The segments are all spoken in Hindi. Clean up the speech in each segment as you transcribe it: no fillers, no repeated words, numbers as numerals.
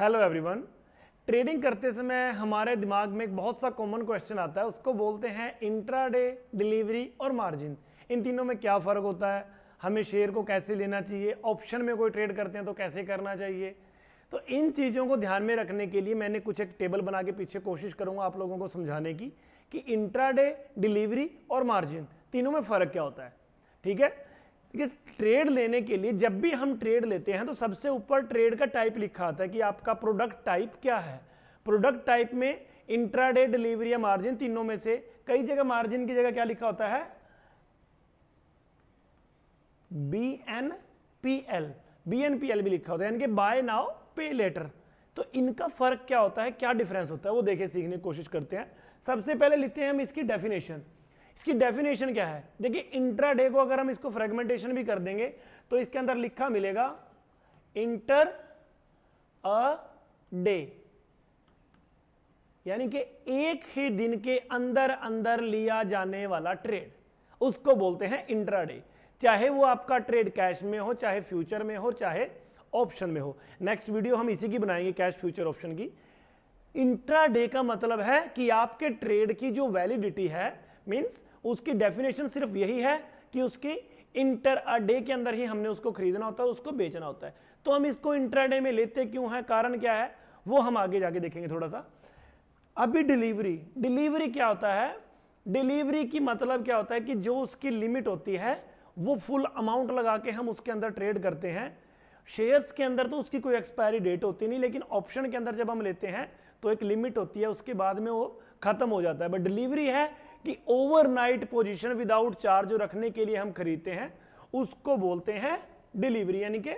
Hello everyone. ट्रेडिंग करते समय हमारे दिमाग में एक बहुत सा कॉमन क्वेश्चन आता है, उसको बोलते हैं इंट्राडे, डिलीवरी और मार्जिन। इन तीनों में क्या फ़र्क होता है, हमें शेयर को कैसे लेना चाहिए, ऑप्शन में कोई ट्रेड करते हैं तो कैसे करना चाहिए। तो इन चीज़ों को ध्यान में रखने के लिए मैंने कुछ एक टेबल बना के पीछे कोशिश करूँगा आप लोगों को समझाने की कि इंट्राडे, डिलीवरी और मार्जिन तीनों में फ़र्क क्या होता है। ठीक है, देखिए ट्रेड लेने के लिए जब भी हम ट्रेड लेते हैं तो सबसे ऊपर ट्रेड का टाइप लिखा आता है कि आपका प्रोडक्ट टाइप क्या है। प्रोडक्ट टाइप में इंट्राडे, डिलीवरी या मार्जिन तीनों में से कई जगह मार्जिन की जगह क्या लिखा होता है, BNPL। BNPL भी लिखा होता है, यानी कि बाय नाउ पे लेटर। तो इनका फर्क क्या होता है, क्या डिफरेंस होता है, वो देखे सीखने की कोशिश करते हैं। सबसे पहले लिखते हैं हम इसकी डेफिनेशन। इसकी डेफिनेशन क्या है, देखिए इंट्राडे को अगर हम इसको फ्रेगमेंटेशन भी कर देंगे तो इसके अंदर लिखा मिलेगा इंटर अ डे, यानी कि एक ही दिन के अंदर अंदर लिया जाने वाला ट्रेड, उसको बोलते हैं इंट्राडे। चाहे वो आपका ट्रेड कैश में हो, चाहे फ्यूचर में हो, चाहे ऑप्शन में हो। नेक्स्ट वीडियो हम इसी की बनाएंगे, कैश फ्यूचर ऑप्शन की। इंट्राडे का मतलब है कि आपके ट्रेड की जो वैलिडिटी है, मींस उसकी डेफिनेशन सिर्फ यही है कि उसकी इंटर अ डे के अंदर ही हमने उसको खरीदना होता है, उसको बेचना होता है। तो हम इसको इंट्राडे में लेते क्यों है, कारण क्या है, वो हम आगे जाके देखेंगे थोड़ा सा। अभी डिलीवरी क्या होता है, डिलीवरी की मतलब क्या होता है कि जो उसकी लिमिट होती है वो फुल अमाउंट लगा के हम उसके अंदर ट्रेड करते हैं। शेयर्स के अंदर तो उसकी कोई एक्सपायरी डेट होती नहीं, लेकिन ऑप्शन के अंदर जब हम लेते हैं तो एक लिमिट होती है, उसके बाद में वो खत्म हो जाता है। बट डिलीवरी है कि ओवरनाइट पोजीशन विदाउट चार्ज जो रखने के लिए हम खरीदते हैं उसको बोलते हैं डिलीवरी, यानी कि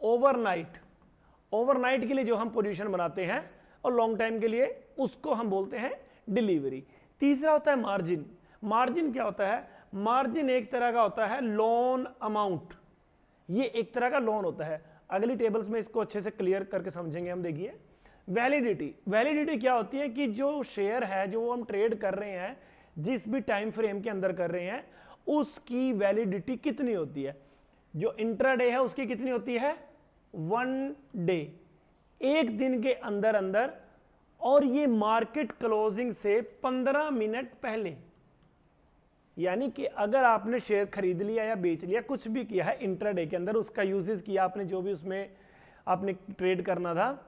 ओवरनाइट के लिए जो हम पोजीशन बनाते हैं और लॉन्ग टाइम के लिए, उसको हम बोलते हैं डिलीवरी। तीसरा होता है मार्जिन। मार्जिन क्या होता है, मार्जिन एक तरह का होता है लोन अमाउंट। ये एक तरह का लोन होता है। अगली टेबल्स में इसको अच्छे से क्लियर करके समझेंगे हम। देखिए वैलिडिटी क्या होती है कि जो शेयर है जो हम ट्रेड कर रहे हैं, जिस भी टाइम फ्रेम के अंदर कर रहे हैं, उसकी वैलिडिटी कितनी होती है। जो इंट्राडे है उसकी कितनी होती है, 1 डे, एक दिन के अंदर अंदर, और ये मार्केट क्लोजिंग से 15 मिनट पहले। यानी कि अगर आपने शेयर खरीद लिया या बेच लिया, कुछ भी किया है इंट्राडे के अंदर, उसका यूजेस किया आपने, जो भी उसमें आपने ट्रेड करना था,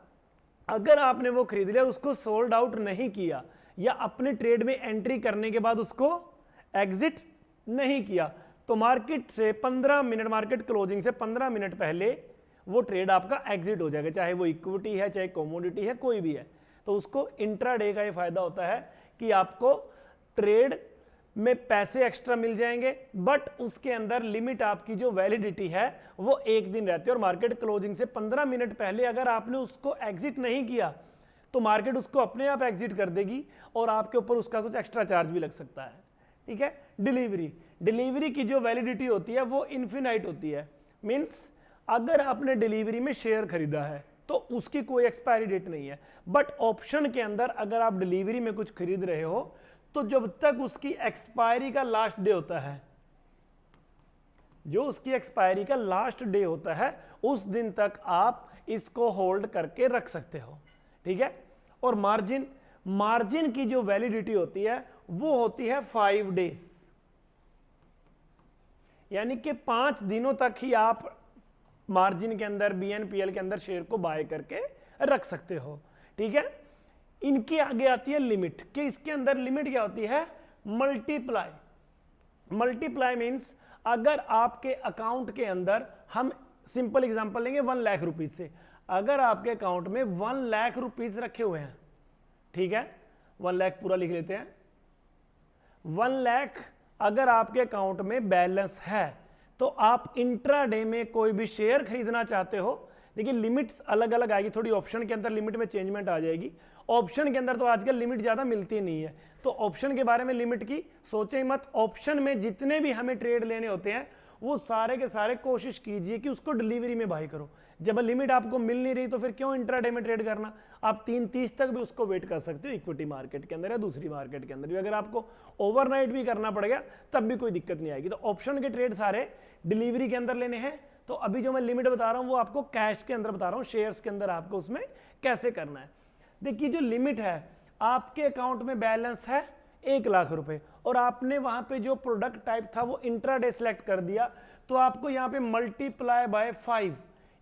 अगर आपने वो खरीद लिया, उसको सोल्ड आउट नहीं किया या अपने ट्रेड में एंट्री करने के बाद उसको एग्जिट नहीं किया, तो मार्केट से 15 मिनट, मार्केट क्लोजिंग से 15 मिनट पहले वो ट्रेड आपका एग्जिट हो जाएगा। चाहे वो इक्विटी है, चाहे कमोडिटी है, कोई भी है। तो उसको इंट्राडे का ये फायदा होता है कि आपको ट्रेड में पैसे एक्स्ट्रा मिल जाएंगे, बट उसके अंदर लिमिट आपकी जो वैलिडिटी है वो एक दिन रहती है, और मार्केट क्लोजिंग से 15 मिनट पहले अगर आपने उसको एग्जिट नहीं किया तो मार्केट उसको अपने आप एग्जिट कर देगी और आपके ऊपर उसका कुछ एक्स्ट्रा चार्ज भी लग सकता है। ठीक है। डिलीवरी की जो वैलिडिटी होती है वो इन्फिनाइट होती है। मीन्स अगर आपने डिलीवरी में शेयर खरीदा है तो उसकी कोई एक्सपायरी डेट नहीं है। बट ऑप्शन के अंदर अगर आप डिलीवरी में कुछ खरीद रहे हो तो जब तक उसकी एक्सपायरी का लास्ट डे होता है, जो उसकी एक्सपायरी का लास्ट डे होता है, उस दिन तक आप इसको होल्ड करके रख सकते हो। ठीक है। और मार्जिन की जो वैलिडिटी होती है वो होती है 5 डेज, यानी कि 5 दिनों तक ही आप मार्जिन के अंदर, BNPL के अंदर शेयर को बाय करके रख सकते हो। ठीक है। इनकी आगे आती है लिमिट, कि इसके अंदर लिमिट क्या होती है, मल्टीप्लाई मीन्स अगर आपके अकाउंट के अंदर, हम सिंपल एग्जांपल लेंगे 1 लाख रुपीज से, अगर आपके अकाउंट में 1 लाख रुपीज रखे हुए हैं, ठीक है, 1 लाख पूरा लिख लेते हैं, 1 लाख अगर आपके अकाउंट में बैलेंस है तो आप इंट्राडे में कोई भी शेयर खरीदना चाहते हो, देखिए लिमिट्स अलग अलग आएगी, थोड़ी ऑप्शन के अंदर लिमिट में चेंजमेंट आ जाएगी। ऑप्शन के अंदर तो आजकल लिमिट ज़्यादा मिलती नहीं है, तो ऑप्शन के बारे में लिमिट की सोचें ही मत। ऑप्शन में जितने भी हमें ट्रेड लेने होते हैं वो सारे के सारे कोशिश कीजिए कि उसको डिलीवरी में बाई करो। जब लिमिट आपको मिल नहीं रही तो फिर क्यों इंट्राडे में ट्रेड करना। आप 3:30 तक भी उसको वेट कर सकते हो इक्विटी मार्केट के अंदर या दूसरी मार्केट के अंदर भी। अगर आपको ओवरनाइट भी करना पड़ेगा तब भी कोई दिक्कत नहीं आएगी। तो ऑप्शन के ट्रेड सारे डिलीवरी के अंदर लेने हैं तो अभी जो मैं लिमिट बता रहा हूं वो आपको कैश के अंदर बता रहा हूं, शेयर्स के अंदर आपको उसमें कैसे करना है। देखिए जो लिमिट है, आपके अकाउंट में बैलेंस है 1 लाख रुपए और आपने वहां पे जो प्रोडक्ट टाइप था वो इंट्राडे सेलेक्ट कर दिया, तो आपको यहां पे मल्टीप्लाई बाय 5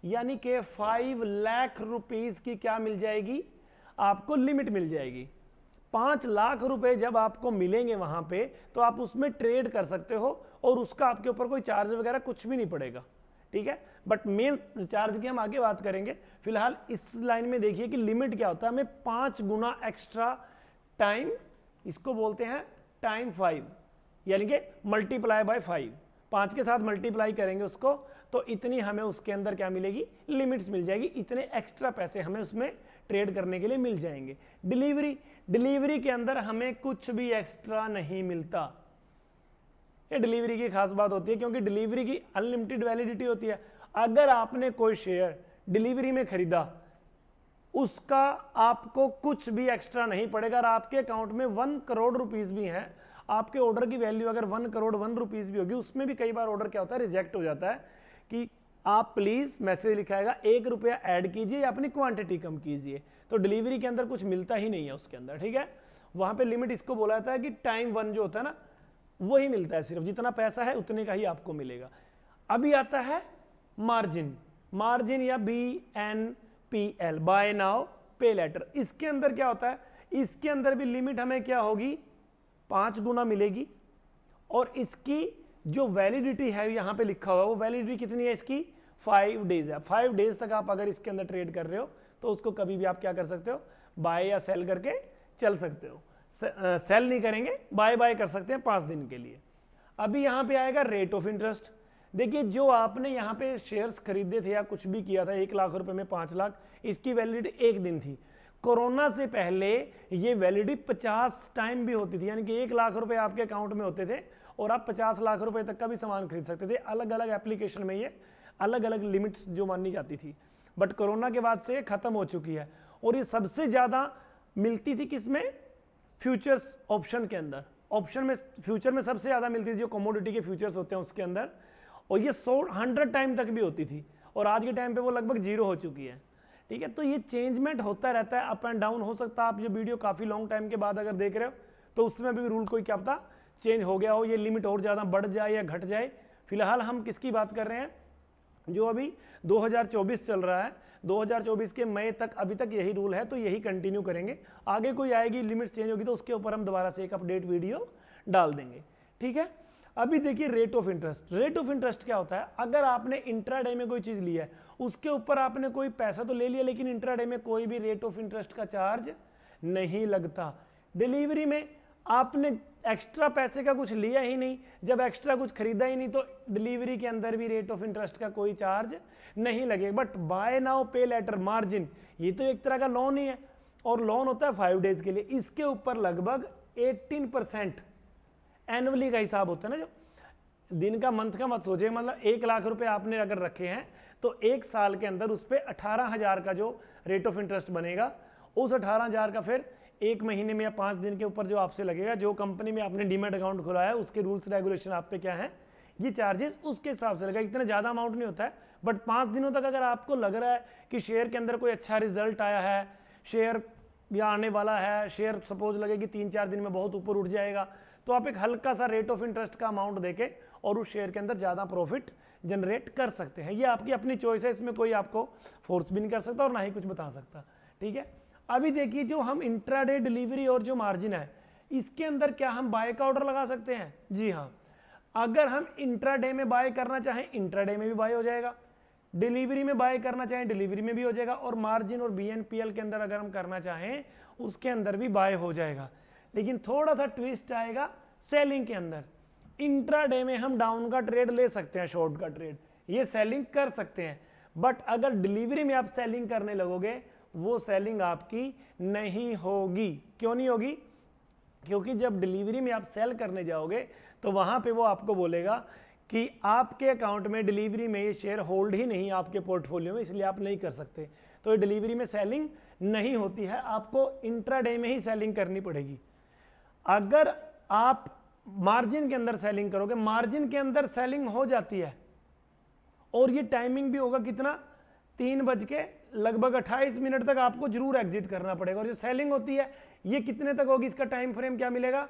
यानी कि 5 लाख रुपीस की क्या मिल जाएगी, आपको लिमिट मिल जाएगी। 5 लाख रुपए जब आपको मिलेंगे वहां पे, तो आप उसमें ट्रेड कर सकते हो और उसका आपके ऊपर कोई चार्ज वगैरह कुछ भी नहीं पड़ेगा, ठीक है। बट मेन चार्ज की हम आगे बात करेंगे, फिलहाल इस लाइन में देखिए कि लिमिट क्या होता है। हमें 5 गुना एक्स्ट्रा टाइम, इसको बोलते हैं टाइम 5, यानी कि मल्टीप्लाई बाय 5, 5 के साथ मल्टीप्लाई करेंगे उसको, तो इतनी हमें उसके अंदर क्या मिलेगी, लिमिट्स मिल जाएगी, इतने एक्स्ट्रा पैसे हमें उसमें ट्रेड करने के लिए मिल जाएंगे। डिलीवरी के अंदर हमें कुछ भी एक्स्ट्रा नहीं मिलता। ये डिलीवरी की खास बात होती है, क्योंकि डिलीवरी की अनलिमिटेड वैलिडिटी होती है। अगर आपने कोई शेयर डिलीवरी में खरीदा, उसका आपको कुछ भी एक्स्ट्रा नहीं पड़ेगा। और आपके अकाउंट में 1 करोड़ रुपीस भी है, आपके ऑर्डर की वैल्यू अगर 1 करोड़ 1 रुपीस भी होगी, उसमें भी कई बार ऑर्डर क्या होता है, रिजेक्ट हो जाता है कि आप प्लीज मैसेज लिखाएगा 1 रुपया ऐड कीजिए या अपनी क्वांटिटी कम कीजिए। तो डिलीवरी के अंदर कुछ मिलता ही नहीं है उसके अंदर, ठीक है। वहां पे लिमिट इसको बोला जाता है कि टाइम 1 जो होता है ना, वही मिलता है, सिर्फ जितना पैसा है उतने का ही आपको मिलेगा। अभी आता है मार्जिन या BNPL, बाय नाउ पे लेटर। इसके अंदर क्या होता है, इसके अंदर भी लिमिट हमें क्या होगी, 5 गुना मिलेगी और इसकी जो वैलिडिटी है यहां पे लिखा हुआ है, वो वैलिडिटी कितनी है इसकी, 5 डेज है। 5 डेज तक आप अगर इसके अंदर ट्रेड कर रहे हो तो उसको कभी भी आप क्या कर सकते हो, बाय या सेल करके चल सकते हो। सेल नहीं करेंगे, बाय कर सकते हैं 5 दिन के लिए। अभी यहां पे आएगा रेट ऑफ इंटरेस्ट। देखिए जो आपने यहां पे शेयर्स खरीदे थे या कुछ भी किया था 1 लाख रुपए में 5 लाख, इसकी वैलिडिटी 1 दिन थी। कोरोना से पहले ये वैलिडिटी 50 टाइम भी होती थी, यानी कि 1 लाख रुपए आपके अकाउंट में होते थे और आप 50 लाख रुपए तक का भी सामान खरीद सकते थे। अलग अलग एप्लीकेशन में ये अलग अलग लिमिट्स जो मानी जाती थी, बट कोरोना के बाद से ये खत्म हो चुकी है। और ये सबसे ज्यादा मिलती थी किसमें, फ्यूचर्स ऑप्शन के अंदर। ऑप्शन में, फ्यूचर में सबसे ज्यादा मिलती थी, जो कमोडिटी के फ्यूचर्स होते हैं उसके अंदर, और ये 100 टाइम तक भी होती थी और आज के टाइम पे वो लगभग 0 हो चुकी है, ठीक है। तो ये चेंजमेंट होता रहता है, अप एंड डाउन हो सकता है। आप ये वीडियो काफी लॉन्ग टाइम के बाद अगर देख रहे हो तो उसमें भी रूल कोई क्या पता चेंज हो गया हो, ये लिमिट और ज्यादा बढ़ जाए या घट जाए। फिलहाल हम किसकी बात कर रहे हैं, जो अभी 2024 चल रहा है, 2024 के मई तक अभी तक यही रूल है, तो यही कंटिन्यू करेंगे। आगे कोई आएगी, लिमिट चेंज होगी तो उसके ऊपर हम दोबारा से एक अपडेट वीडियो डाल देंगे, ठीक है। अभी देखिए rate of interest. Rate of interest क्या होता है, अगर आपने इंट्राडे में कोई चीज लिया है, उसके ऊपर आपने कोई पैसा तो ले लिया, लेकिन इंट्राडे में कोई भी रेट ऑफ इंटरेस्ट का चार्ज नहीं लगता। डिलीवरी में आपने एक्स्ट्रा पैसे का कुछ लिया ही नहीं, जब एक्स्ट्रा कुछ खरीदा ही नहीं, तो डिलीवरी के अंदर भी रेट ऑफ इंटरेस्ट का कोई चार्ज नहीं लगेगा। बट बाय नाउ पे लेटर मार्जिन, ये तो एक तरह का लोन ही है और लोन होता है 5 डेज के लिए। इसके ऊपर लगभग 18% एनुअली का हिसाब होता है ना, जो दिन का, मंथ का मत सोचिए। मतलब 1 लाख रुपए आपने अगर रखे हैं तो 1 साल के अंदर उस पर 18,000 का जो रेट ऑफ इंटरेस्ट बनेगा, उस 18,000 का फिर 1 महीने में या 5 दिन के ऊपर जो आपसे लगेगा, जो कंपनी में आपने डीमैट अकाउंट खोला है उसके रूल्स रेगुलेशन आप पे क्या है, ये चार्जेस उसके हिसाब से लगेगा। इतना ज़्यादा अमाउंट नहीं होता है, बट 5 दिनों तक अगर आपको लग रहा है कि शेयर के अंदर कोई अच्छा रिजल्ट आया है, शेयर या आने वाला है, शेयर सपोज लगे कि 3-4 दिन में बहुत ऊपर उठ जाएगा, तो आप एक हल्का सा रेट ऑफ इंटरेस्ट का अमाउंट देके और उस शेयर के अंदर ज़्यादा प्रॉफिट जनरेट कर सकते हैं। ये आपकी अपनी चॉइस है, इसमें कोई आपको फोर्स भी नहीं कर सकता और ना ही कुछ बता सकता, ठीक है। अभी देखिए जो हम इंट्राडे, डिलीवरी और जो मार्जिन है, इसके अंदर क्या हम बाय का ऑर्डर लगा सकते हैं? जी हाँ, अगर हम इंट्राडे में बाय करना चाहें, इंट्राडे में भी बाय हो जाएगा। डिलीवरी में बाय करना चाहें, डिलीवरी में भी हो जाएगा। और मार्जिन और BNPL के अंदर अगर हम करना चाहें, उसके अंदर भी बाय हो जाएगा। लेकिन थोड़ा सा ट्विस्ट आएगा सेलिंग के अंदर। इंट्राडे में हम डाउन का ट्रेड ले सकते हैं, शॉर्ट का ट्रेड, ये सेलिंग कर सकते हैं। बट अगर डिलीवरी में आप सेलिंग करने लगोगे, वो सेलिंग आपकी नहीं होगी। क्यों नहीं होगी? क्योंकि जब डिलीवरी में आप सेल करने जाओगे तो वहां पे वो आपको बोलेगा कि आपके अकाउंट में डिलीवरी में ये शेयर होल्ड ही नहीं आपके पोर्टफोलियो में, इसलिए आप नहीं कर सकते। तो ये डिलीवरी में सेलिंग नहीं होती है, आपको इंट्राडे में ही सेलिंग करनी पड़ेगी। अगर आप मार्जिन के अंदर सेलिंग करोगे, मार्जिन के अंदर सेलिंग हो जाती है और ये टाइमिंग भी होगा कितना, 3:28 तक आपको जरूर एग्जिट करना पड़ेगा। और जो सेलिंग होती है ये कितने तक होगी, इसका टाइम फ्रेम क्या मिलेगा,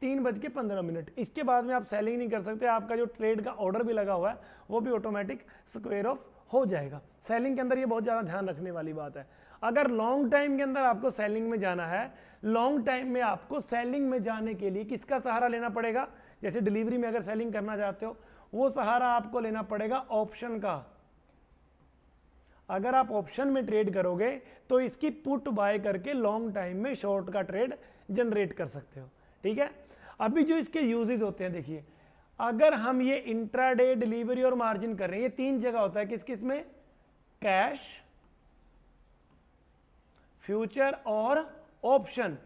3:15। इसके बाद में आप सेलिंग नहीं कर सकते, आपका जो ट्रेड का ऑर्डर भी लगा हुआ है वो भी ऑटोमेटिक स्क्वायर ऑफ हो जाएगा। सेलिंग के अंदर ये बहुत ज़्यादा ध्यान रखने वाली बात है। अगर लॉन्ग टाइम के अंदर आपको सेलिंग में जाना है, लॉन्ग टाइम में आपको सेलिंग में जाने के लिए किसका सहारा लेना पड़ेगा, जैसे डिलीवरी में अगर सेलिंग करना चाहते हो वो सहारा आपको लेना पड़ेगा ऑप्शन का। अगर आप ऑप्शन में ट्रेड करोगे तो इसकी पुट बाय करके लॉन्ग टाइम में शॉर्ट का ट्रेड जनरेट कर सकते हो। ठीक है, अभी जो इसके यूजेस होते हैं देखिए, अगर हम ये इंट्राडे, डिलीवरी और मार्जिन कर रहे हैं, ये 3 जगह होता है, किस किस में, कैश, फ्यूचर और ऑप्शन,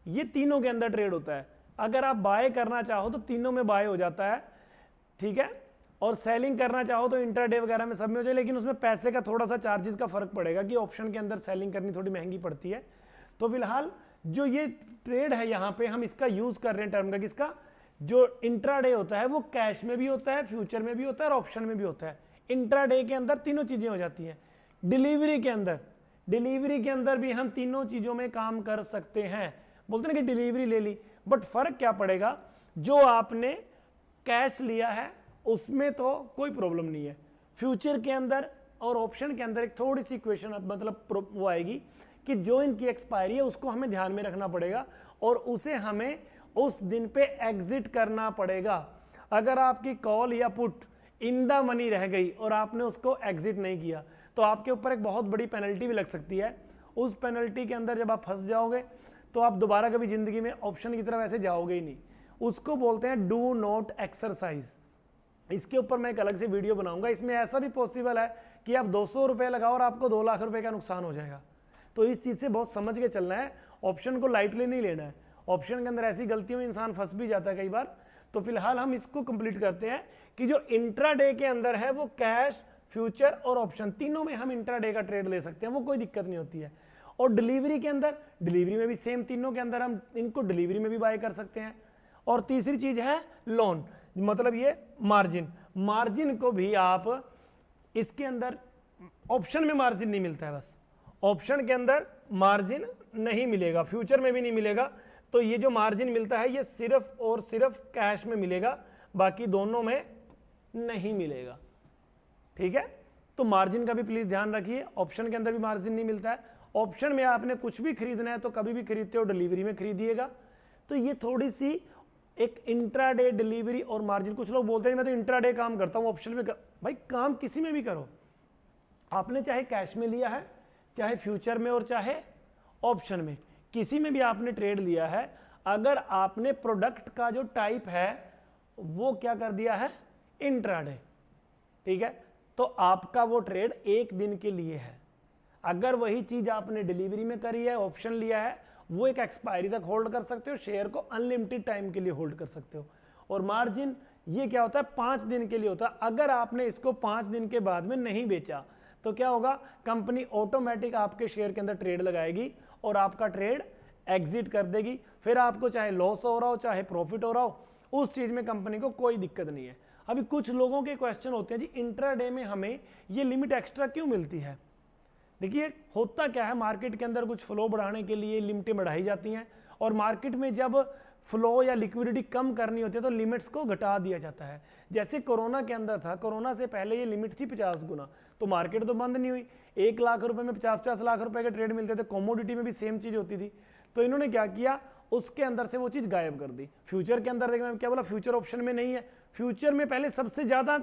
ये तीनों के अंदर ट्रेड होता है। अगर आप बाय करना चाहो तो तीनों में बाय हो जाता है, ठीक है, और सेलिंग करना चाहो तो इंट्राडे वगैरह में सब में हो जाए, लेकिन उसमें पैसे का थोड़ा सा चार्जेस का फर्क पड़ेगा कि ऑप्शन के अंदर सेलिंग करनी थोड़ी महंगी पड़ती है। तो फिलहाल जो ये ट्रेड है यहाँ पे हम इसका यूज कर रहे हैं टर्म का, किसका, जो इंट्राडे होता है वो कैश में भी होता है, फ्यूचर में भी होता है और ऑप्शन में भी होता है। इंट्राडे के अंदर तीनों चीजें हो जाती हैं। डिलीवरी के अंदर भी हम तीनों चीजों में काम कर सकते हैं। बोलते हैं कि डिलीवरी ले ली, बट फर्क क्या पड़ेगा, जो आपने कैश लिया है उसमें तो कोई प्रॉब्लम नहीं है, फ्यूचर के अंदर और ऑप्शन के अंदर एक थोड़ी सी इक्वेशन मतलब वो आएगी कि जो इनकी एक्सपायरी है उसको हमें ध्यान में रखना पड़ेगा और उसे हमें उस दिन पे एग्जिट करना पड़ेगा। अगर आपकी कॉल या पुट इन द मनी रह गई और आपने उसको एग्जिट नहीं किया तो आपके ऊपर एक बहुत बड़ी पेनल्टी भी लग सकती है। उस पेनल्टी के अंदर जब आप फंस जाओगे तो आप दोबारा कभी जिंदगी में ऑप्शन की तरफ ऐसे जाओगे ही नहीं। उसको बोलते हैं डू नॉट एक्सरसाइज। इसके ऊपर मैं एक अलग से वीडियो बनाऊंगा। इसमें ऐसा भी पॉसिबल है कि आप 200 रुपये लगाओ और आपको 2 लाख रुपए का नुकसान हो जाएगा। तो इस चीज़ से बहुत समझ के चलना है, ऑप्शन को लाइटली नहीं लेना है। ऑप्शन के अंदर ऐसी गलतियों में इंसान फंस भी जाता है कई बार। तो फिलहाल हम इसको कंप्लीट करते हैं कि जो इंट्राडे के अंदर है वो कैश, फ्यूचर और ऑप्शन तीनों में हम इंट्राडे का ट्रेड ले सकते हैं, वो कोई दिक्कत नहीं होती है। और डिलीवरी के अंदर, डिलीवरी में भी सेम, तीनों के अंदर हम इनको डिलीवरी में भी बाय कर सकते हैं। और तीसरी चीज है लोन, मतलब ये मार्जिन को भी आप इसके अंदर, ऑप्शन में मार्जिन नहीं मिलता है, बस ऑप्शन के अंदर मार्जिन नहीं मिलेगा, फ्यूचर में भी नहीं मिलेगा। तो ये जो मार्जिन मिलता है ये सिर्फ और सिर्फ कैश में मिलेगा, बाकी दोनों में नहीं मिलेगा। ठीक है, तो मार्जिन का भी प्लीज ध्यान रखिए। ऑप्शन के अंदर भी मार्जिन नहीं मिलता है। ऑप्शन में आपने कुछ भी खरीदना है तो कभी भी खरीदते हो डिलीवरी में खरीदिएगा। तो ये थोड़ी सी एक इंट्राडे, डिलीवरी और मार्जिन। कुछ लोग बोलते हैं मैं तो इंट्राडे काम करता हूं, ऑप्शन में भाई काम किसी में भी करो। आपने चाहे कैश में लिया है, चाहे फ्यूचर में और चाहे ऑप्शन में, किसी में भी आपने ट्रेड लिया है, अगर आपने प्रोडक्ट का जो टाइप है वो क्या कर दिया है, इंट्राडे, ठीक है, तो आपका वो ट्रेड एक दिन के लिए है। अगर वही चीज आपने डिलीवरी में करी है, ऑप्शन लिया है, वो एक एक्सपायरी तक होल्ड कर सकते हो, शेयर को अनलिमिटेड टाइम के लिए होल्ड कर सकते हो। और मार्जिन ये क्या होता है, 5 दिन के लिए होता है। अगर आपने इसको 5 दिन के बाद में नहीं बेचा तो क्या होगा, कंपनी ऑटोमेटिक आपके शेयर के अंदर ट्रेड लगाएगी और आपका ट्रेड एग्जिट कर देगी। फिर आपको चाहे लॉस हो रहा हो चाहे प्रॉफिट हो रहा हो, उस चीज में कंपनी को कोई दिक्कत नहीं है। अभी कुछ लोगों के क्वेश्चन होते हैं जी इंट्राडे में हमें ये लिमिट एक्स्ट्रा क्यों मिलती है। देखिए होता क्या है, मार्केट के अंदर कुछ फ्लो बढ़ाने के लिए लिमिटें बढ़ाई जाती हैं और मार्केट में जब फ्लो या लिक्विडिटी कम करनी होती है तो लिमिट्स को घटा दिया जाता है। जैसे कोरोना के अंदर था, कोरोना से पहले ये लिमिट थी 50 गुना, तो मार्केट तो बंद नहीं हुई, 1 लाख रुपए में 50-50 लाख रुपए के ट्रेड मिलते थे। कमोडिटी में भी सेम चीज होती थी, तो इन्होंने क्या किया, उसके अंदर से वो चीज गायब कर दी। फ्यूचर के अंदर देखिए मैं क्या बोला, फ्यूचर ऑप्शन में नहीं है। फ्यूचर में पहले सबसे ज्यादा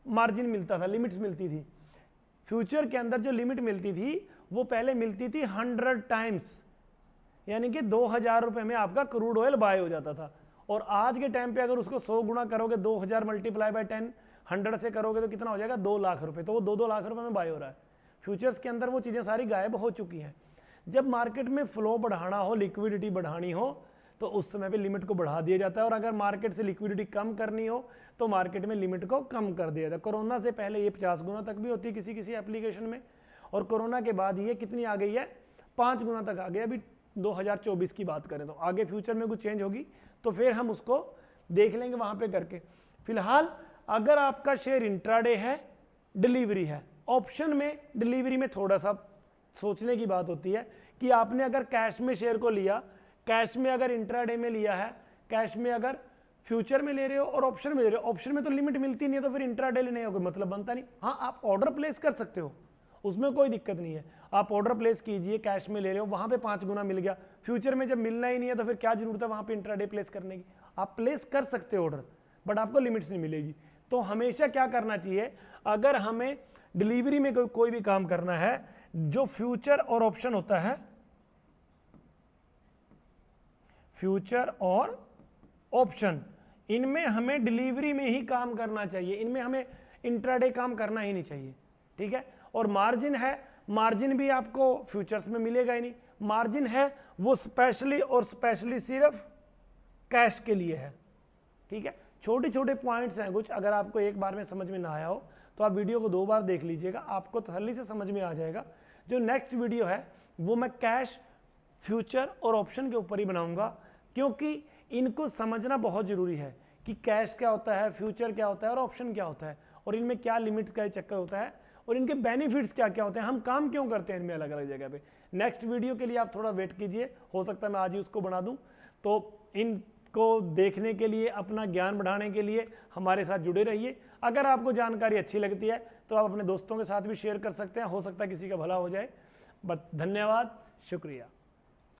मार्जिन मिलता था, लिमिट्स मिलती थी। फ्यूचर के अंदर जो लिमिट मिलती थी वो पहले मिलती थी 100 टाइम्स, यानी कि 2000 रुपए में आपका क्रूड ऑयल बाय हो जाता था। और आज के टाइम पे अगर उसको 100 गुना करोगे, 2000 मल्टीप्लाई बाय 10, 100 से करोगे तो कितना हो जाएगा, 2 लाख रुपए। तो वो 2-2 लाख रुपए में बाय हो रहा है। फ्यूचर्स के अंदर वो चीजें सारी गायब हो चुकी हैं। जब मार्केट में फ्लो बढ़ाना हो, लिक्विडिटी बढ़ानी हो, तो उस समय पे लिमिट को बढ़ा दिया जाता है। और अगर मार्केट से लिक्विडिटी कम करनी हो तो मार्केट में लिमिट को कम कर दिया जाता है। कोरोना से पहले ये 50 गुना तक भी होती है किसी किसी एप्लीकेशन में, और कोरोना के बाद ये कितनी आ गई है, 5 गुना तक आ गई। अभी 2024 की बात करें तो आगे फ्यूचर में कुछ चेंज होगी तो फिर हम उसको देख लेंगे वहां पे करके। फिलहाल अगर आपका शेयर इंट्राडे है, डिलीवरी है। ऑप्शन में, डिलीवरी में थोड़ा सा सोचने की बात होती है कि आपने अगर कैश में शेयर को लिया, कैश में अगर इंट्राडे में लिया है, कैश में अगर फ्यूचर में ले रहे हो और ऑप्शन में ले रहे हो, ऑप्शन में तो लिमिट मिलती नहीं है, तो फिर इंट्राडे लेने का कोई मतलब बनता नहीं। हाँ, आप ऑर्डर प्लेस कर सकते हो, उसमें कोई दिक्कत नहीं है। आप ऑर्डर प्लेस कीजिए, कैश में ले रहे हो, वहां पे 5 गुना मिल गया। फ्यूचर में जब मिलना ही नहीं है तो फिर क्या जरूरत है वहां पे इंट्राडे प्लेस करने की। आप प्लेस कर सकते हो ऑर्डर, बट आपको लिमिट्स नहीं मिलेगी। तो हमेशा क्या करना चाहिए, अगर हमें डिलीवरी में कोई भी काम करना है, जो फ्यूचर और ऑप्शन होता है, फ्यूचर और ऑप्शन, इनमें हमें डिलीवरी में ही काम करना चाहिए, इनमें हमें इंट्राडे काम करना ही नहीं चाहिए, ठीक है। और मार्जिन है, मार्जिन भी आपको फ्यूचर्स में मिलेगा ही नहीं। मार्जिन है वो स्पेशली और स्पेशली सिर्फ कैश के लिए है, ठीक है। छोटे छोटे पॉइंट्स हैं कुछ, अगर आपको एक बार में समझ में ना आया हो तो आप वीडियो को 2 बार देख लीजिएगा, आपको तसल्ली से समझ में आ जाएगा। जो नेक्स्ट वीडियो है वो मैं कैश, फ्यूचर और ऑप्शन के ऊपर ही बनाऊंगा, क्योंकि इनको समझना बहुत जरूरी है कि कैश क्या होता है, फ्यूचर क्या होता है और ऑप्शन क्या होता है, और इनमें क्या लिमिट्स का चक्कर होता है और इनके बेनिफिट्स क्या क्या होते हैं, हम काम क्यों करते हैं इनमें अलग अलग जगह पे। नेक्स्ट वीडियो के लिए आप थोड़ा वेट कीजिए, हो सकता है मैं आज ही उसको बना दूं। तो इनको देखने के लिए, अपना ज्ञान बढ़ाने के लिए हमारे साथ जुड़े रहिए। अगर आपको जानकारी अच्छी लगती है तो आप अपने दोस्तों के साथ भी शेयर कर सकते हैं, हो सकता है किसी का भला हो जाए। बस धन्यवाद, शुक्रिया।